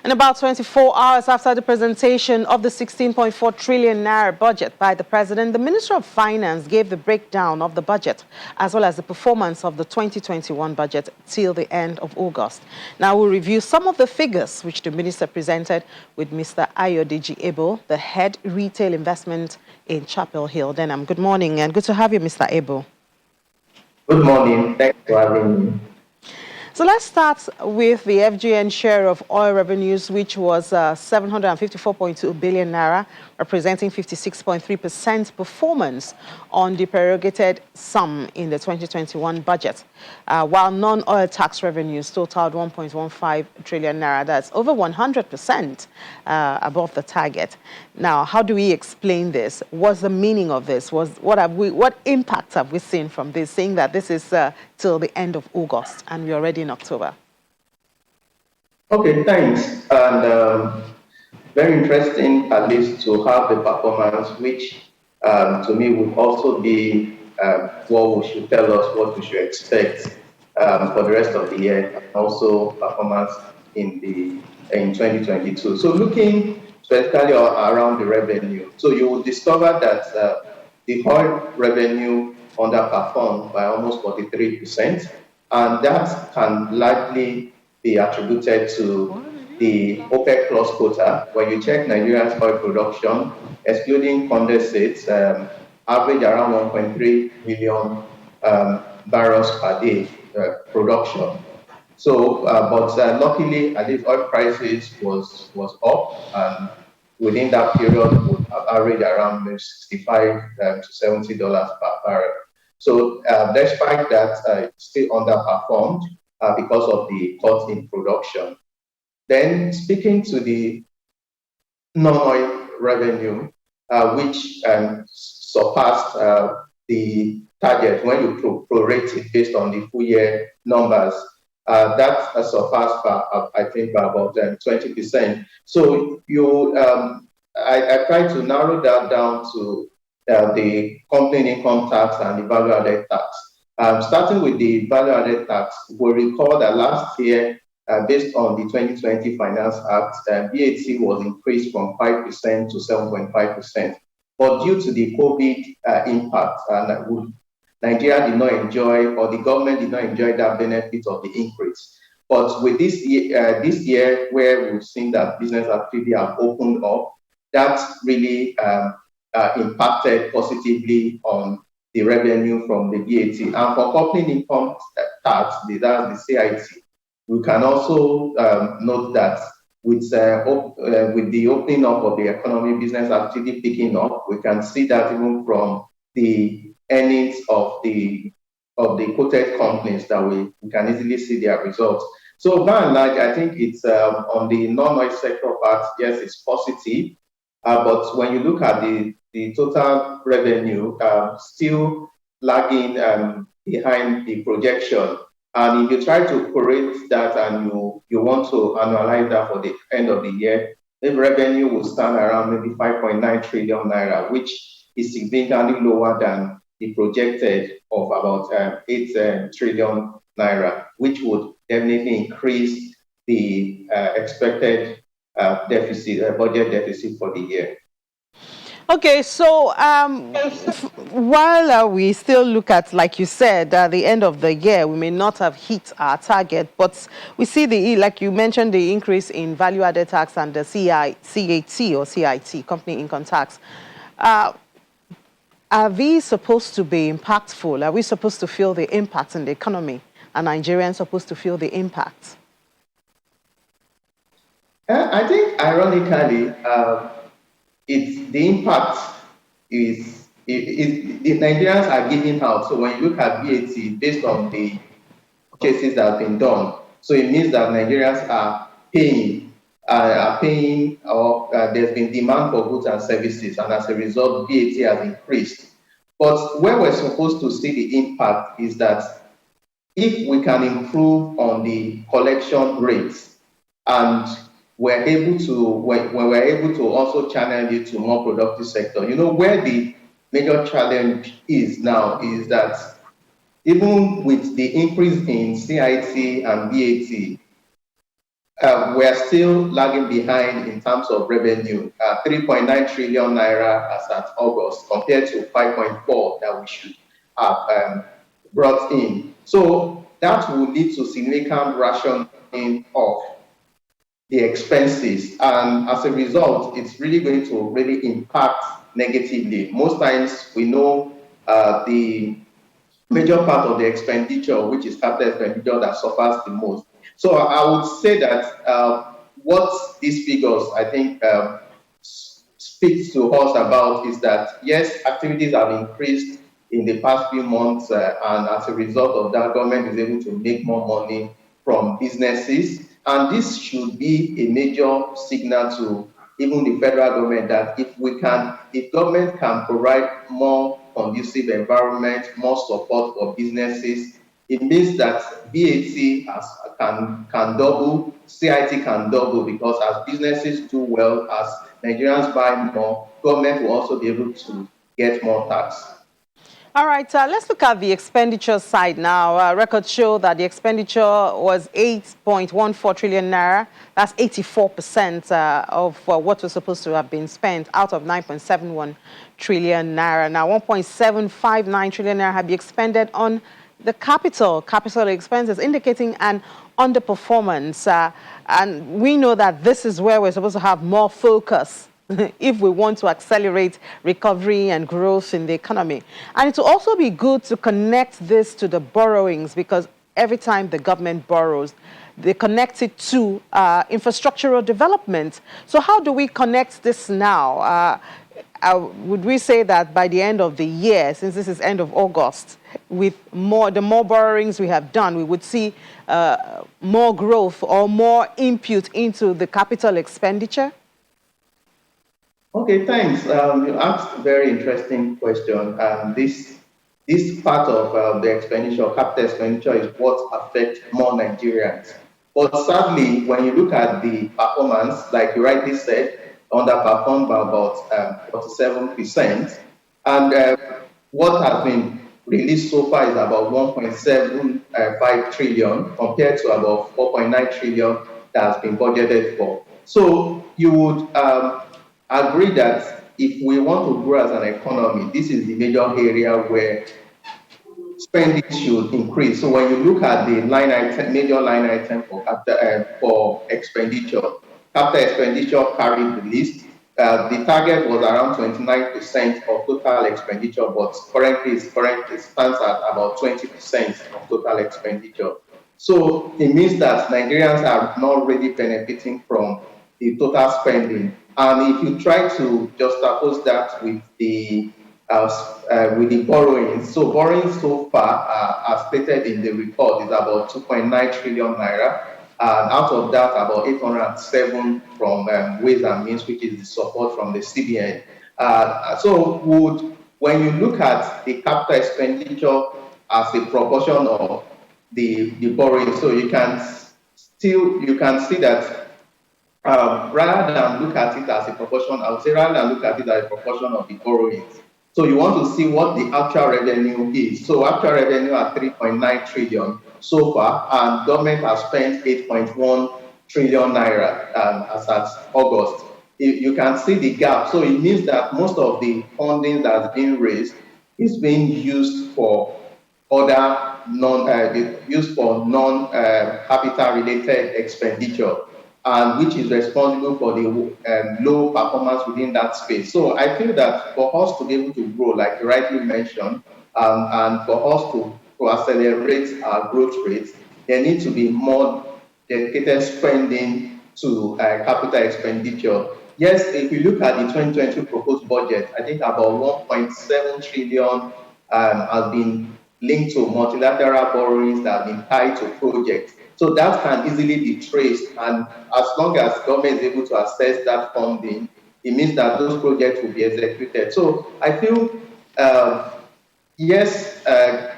And about 24 hours after the presentation of the 16.4 trillion naira budget by the president, the Minister of Finance gave the breakdown of the budget as well as the performance of the 2021 budget till the end of August. Now we'll review some of the figures which the minister presented with Mr. Ayodeji Ebo, the head retail investment in Chapel Hill. Denham, good morning and good to have you, Mr. Ebo. Good morning. Thanks for having me. So let's start with the FGN share of oil revenues, which was 754.2 billion naira, representing 56.3% performance on the prorogated sum in the 2021 budget, while non-oil tax revenues totaled 1.15 trillion naira. That's over 100% above the target. Now, how do we explain this? What's the meaning of this? What impact have we seen from this, saying that this is till the end of August and we're already in October? Okay, thanks. And very interesting, at least, to have the performance, which to me would also be what we should tell us what we should expect for the rest of the year, and also performance in 2022. So looking specifically around the revenue, so you will discover that the oil revenue underperformed by almost 43%, and that can likely be attributed to the OPEC plus quota. When you check Nigeria's oil production, excluding condensates, average around 1.3 million barrels per day production. So, but luckily, at least oil prices was up, and within that period would average around $65 to $70 per barrel. So, despite that, it's still underperformed because of the cut in production. Then, speaking to the non-oil revenue, which surpassed the target when you prorate it based on the full year numbers. That surpassed by, I think, by about 20%. So I tried to narrow that down to the company income tax and the value-added tax. Starting with the value-added tax, we'll recall that last year, based on the 2020 Finance Act, VAT was increased from 5% to 7.5%. But due to the COVID impact, Nigeria did not enjoy, or the government did not enjoy that benefit of the increase. But with this year, where we've seen that business activity have opened up, that really impacted positively on the revenue from the VAT. And for company income tax, that's the CIT, we can also note that with the opening up of the economy, business activity picking up, we can see that even from the earnings of the quoted companies that we can easily see their results. So by and large, I think it's on the non-oil sector part, yes, it's positive. But when you look at the total revenue, still lagging behind the projection. And if you try to correct that and you want to annualize that for the end of the year, the revenue will stand around maybe 5.9 trillion naira, which is significantly lower than the projected of about 8 trillion naira, which would definitely increase the expected budget deficit for the year. Okay, so while we still look at, like you said, the end of the year, we may not have hit our target, but we see like you mentioned, the increase in value-added tax and the CIT, company income tax. Are these supposed to be impactful? Are we supposed to feel the impact in the economy? Are Nigerians supposed to feel the impact? I think, ironically, the impact is Nigerians are giving out. So when you look at VAT based on the cases that have been done, so it means that Nigerians are paying, or there's been demand for goods and services, and as a result, VAT has increased. But where we're supposed to see the impact is that if we can improve on the collection rates, and when we're able to also channel it to more productive sector, where the major challenge is now is that even with the increase in CIT and VAT, we're still lagging behind in terms of revenue. 3.9 trillion naira as at August compared to 5.4 that we should have brought in. So that will lead to significant rationing of the expenses. And as a result, it's really going to really impact negatively. Most times we know the major part of the expenditure, which is capital expenditure, that suffers the most. So I would say that what these figures, I think, speaks to us about is that yes, activities have increased in the past few months, and as a result of that, government is able to make more money from businesses, and this should be a major signal to even the federal government that if government can provide more conducive environment, more support for businesses, it means that can double, CIT can double, because as businesses do well, as Nigerians buy more, government will also be able to get more tax. All right, let's look at the expenditure side now. Records show that the expenditure was 8.14 trillion naira. That's 84% of what was supposed to have been spent out of 9.71 trillion naira. Now, 1.759 trillion naira had been expended on the capital expenses, indicating an underperformance. And we know that this is where we're supposed to have more focus if we want to accelerate recovery and growth in the economy. And it will also be good to connect this to the borrowings, because every time the government borrows, they connect it to infrastructural development. So how do we connect this now? Would we say that by the end of the year, since this is end of August, with the more borrowings we have done, we would see more growth or more input into the capital expenditure? Okay, thanks. You asked a very interesting question. This part of the expenditure, capital expenditure, is what affects more Nigerians. But sadly, when you look at the performance, like you rightly said, underperformed by about 47%. And what has been released so far is about 1.75 trillion compared to about 4.9 trillion that has been budgeted for. So you would agree that if we want to grow as an economy, this is the major area where spending should increase. So when you look at the line item, major line item for expenditure, capital expenditure carried the list. The target was around 29% of total expenditure, but currently it stands at about 20% of total expenditure. So it means that Nigerians are not really benefiting from the total spending. And if you try to juxtapose that with the borrowing, so borrowing so far, as stated in the report, is about 2.9 trillion naira. And out of that, about 807 from Ways and Means, which is the support from the CBN. When you look at the capital expenditure as a proportion of the borrowing, so you can see that rather than look at it as a proportion, I would say rather than look at it as a proportion of the borrowings. So you want to see what the actual revenue is. So actual revenue at 3.9 trillion so far, and government has spent 8.1 trillion naira as at August. You can see the gap. So it means that most of the funding that's being raised is being used for other used for non-capital related expenditure, and which is responsible for the low performance within that space. So I feel that for us to be able to grow, like you rightly mentioned, and for us to accelerate our growth rates, there needs to be more dedicated spending to capital expenditure. Yes, if you look at the 2020 proposed budget, I think about 1.7 trillion has been linked to multilateral borrowings that have been tied to projects. So that can easily be traced, and as long as government is able to access that funding, it means that those projects will be executed. So I feel yes,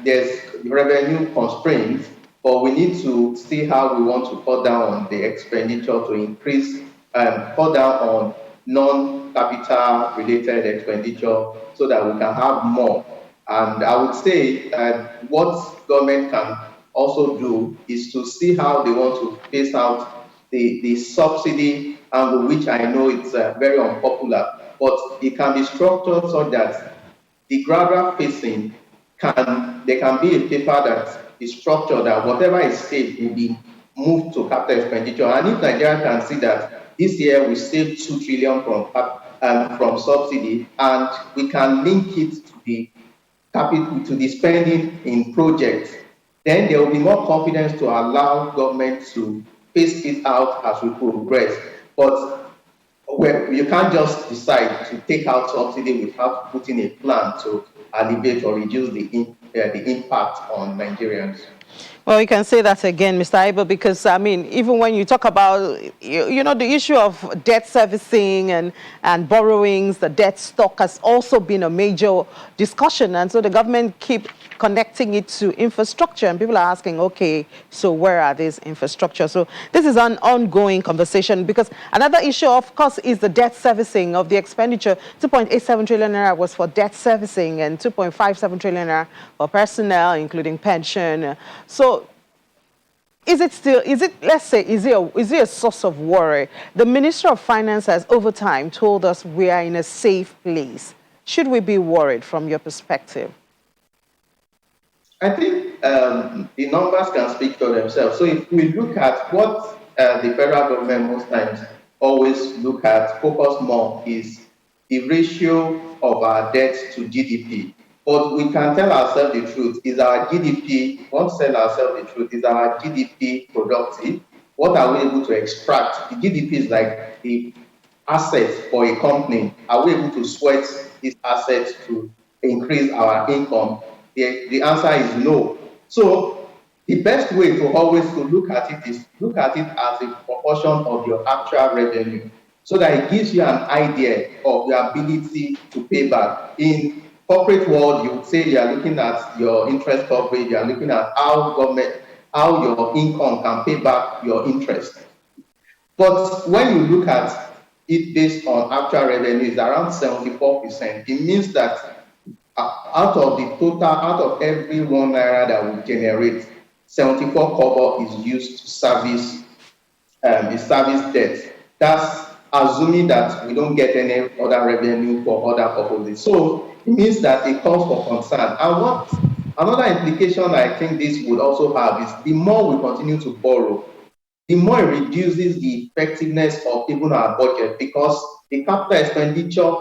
there's revenue constraints, but we need to see how we want to cut down on the expenditure to increase, cut down on non-capital related expenditure so that we can have more. And I would say what government can also do is to see how they want to phase out the subsidy angle, which I know it's very unpopular, but it can be structured so that the gradual phasing there can be a paper that is structured that whatever is saved will be moved to capital expenditure. And if Nigeria can see that this year we saved 2 trillion from subsidy, and we can link it to the capital to the spending in projects, then there will be more confidence to allow government to phase it out as we progress. But you can't just decide to take out subsidy without putting a plan to alleviate or reduce the impact on Nigerians. Well, you can say that again, Mr. Ibo, because I mean, even when you talk about, you know, the issue of debt servicing and borrowings, the debt stock has also been a major discussion. And so the government keep connecting it to infrastructure, and people are asking, okay, so where are these infrastructure? So this is an ongoing conversation, because another issue, of course, is the debt servicing of the expenditure. 2.87 trillion naira was for debt servicing and 2.57 trillion naira for personnel, including pension. So let's say, is it a source of worry? The Minister of Finance has over time told us we are in a safe place. Should we be worried from your perspective? I think the numbers can speak for themselves. So if we look at what the federal government most times always focus more is the ratio of our debt to GDP. But we can tell ourselves the truth. Is our GDP, want to tell ourselves the truth, is our GDP productive? What are we able to extract? The GDP is like the asset for a company. Are we able to sweat these assets to increase our income? The answer is no. So the best way to always to look at it is look at it as a proportion of your actual revenue, so that it gives you an idea of your ability to pay back. In corporate world, you would say you are looking at your interest coverage, you are looking at how your income can pay back your interest. But when you look at it based on actual revenue, it's around 74%. It means that out of every 1 naira that we generate, 74 kobo is used to service the service debt. That's assuming that we don't get any other revenue for other purposes. So it means that it calls for concern. And what another implication I think this would also have is the more we continue to borrow, the more it reduces the effectiveness of even our budget, because the capital expenditure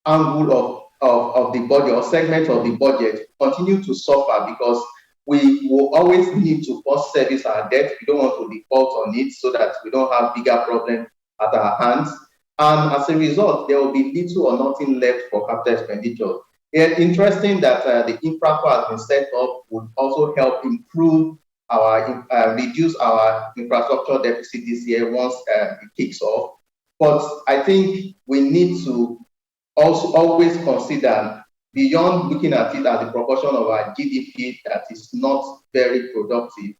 angle of the budget or segment of the budget continue to suffer, because we will always need to first service our debt. We don't want to default on it so that we don't have bigger problems at our hands. And as a result, there will be little or nothing left for capital expenditure. It's interesting that the infrastructure has been set up would also help improve reduce our infrastructure deficit this year once it kicks off. But I think we need to also always consider, beyond looking at it as a proportion of our GDP that is not very productive,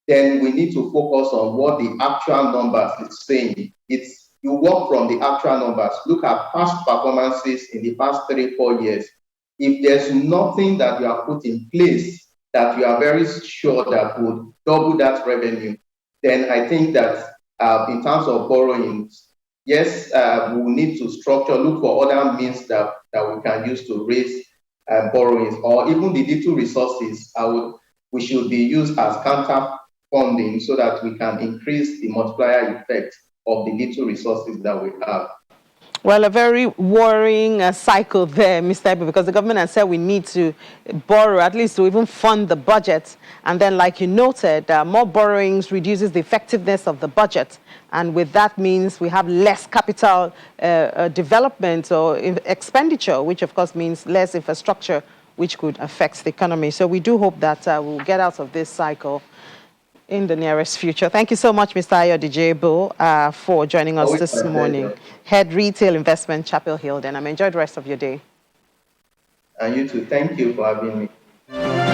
then we need to focus on what the actual numbers is saying. You work from the actual numbers, look at past performances in the past 3-4 years. If there's nothing that you have put in place that you are very sure that would double that revenue, then I think that in terms of borrowings, yes, we will need to look for other means that we can use to raise borrowings, or even the little resources we should be used as counter funding, so that we can increase the multiplier effect of the little resources that we have. Well, a very worrying cycle there, Mr. Ibu, because the government has said we need to borrow, at least to even fund the budget. And then, like you noted, more borrowings reduces the effectiveness of the budget. And with that means we have less capital development or expenditure, which of course means less infrastructure, which could affect the economy. So we do hope that we'll get out of this cycle in the nearest future. Thank you so much, Mr. Ayodije, for joining us this morning. Head Retail Investment, Chapel Hill. Then enjoy the rest of your day. And you too. Thank you for having me.